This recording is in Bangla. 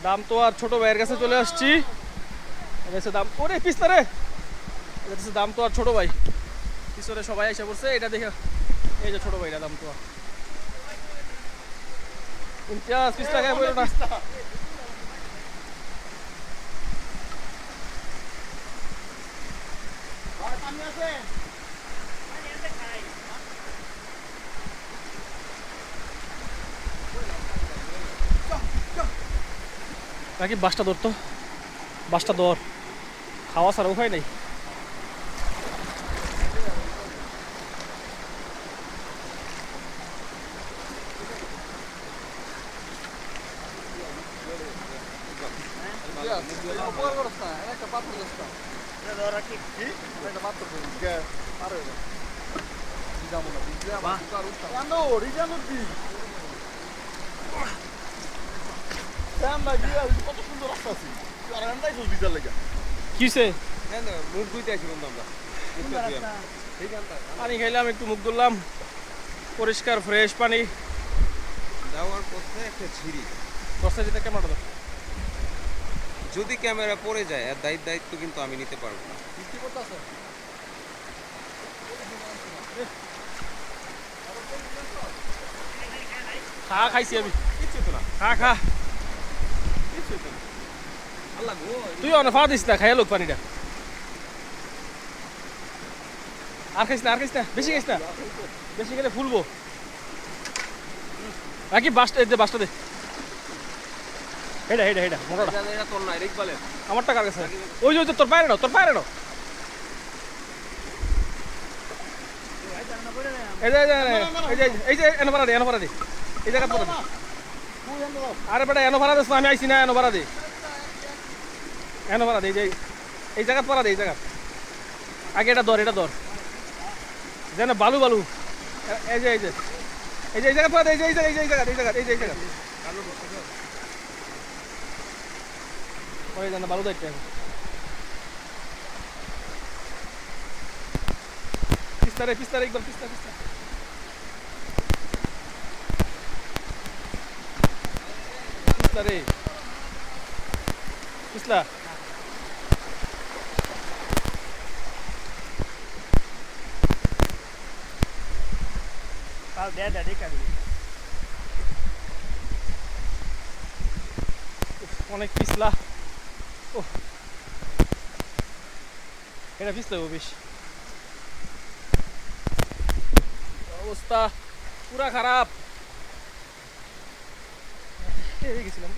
দাম তো আর ছোট ভাইয়ের কাছে চলে আসছি। দাম ওরে পিস্তা রে, দাম তো আর ছোট ভাই পিছনে সবাই এসে পড়ছে। এটা দেখে এই যে ছোট ভাইটা দাম তো ইমতিয়াজ পিস্তা খাই বলো না। নাকি বাসটা ধরতো, বাসটা ধর, খাওয়া ছাড়া উপায় নেই। পানি খাইলাম, একটু মুখ ধরলাম, পরিষ্কার ফ্রেশ পানি। যাওয়ার পথে একটা ছিঁড়ি, ক্যামেরাটা যদি ক্যামেরা পড়ে যায় আর দায়িত্ব কিন্তু আমি নিতে পারবো না। খা, খাইছি আমি। খা খা, তুই অনেক ফা দিস না, খাইয়া লোক পানিটা। আর খাইস না, আর খাইস না, বেশি খাইস না, বেশি খেলে ফুলবো নাকি। বাসটা দে, বাসটা দে, হেডা হেডা হেডা মোটাটা। তোর না রিকবালের, আমার টাকার কাছে ওই যে তোর পায়রে নাও, তোর পায়রে নাও। এই যে এই যে এই যে এনো ভাড়া দে, এনো ভাড়া দে, এই জায়গা ভাড়া দে। আরে বেটা এনো ভাড়া দিস না, আমি আইসি না, এনো ভাড়া দে, এনো ভাড়া দে। এই জায়গা ভাড়া দে, এই জায়গা আগে এটা ধর, এটা ধর যেন বালু বালু। এই যে এই যে এই যে এই জায়গা ভাড়া দে, এই যে এই জায়গা, এই জায়গা, এই জায়গা, এই যে এই জায়গা ওই যেন বালু দাইতে পিস্তারে, পিস্তারে একবার, পিস্তা পিস্তা পিস্তারে পিছলা। অনেক পিছলা। ও এটা পিছলা বেশ, অবস্থা পুরা খারাপ। গেছিলাম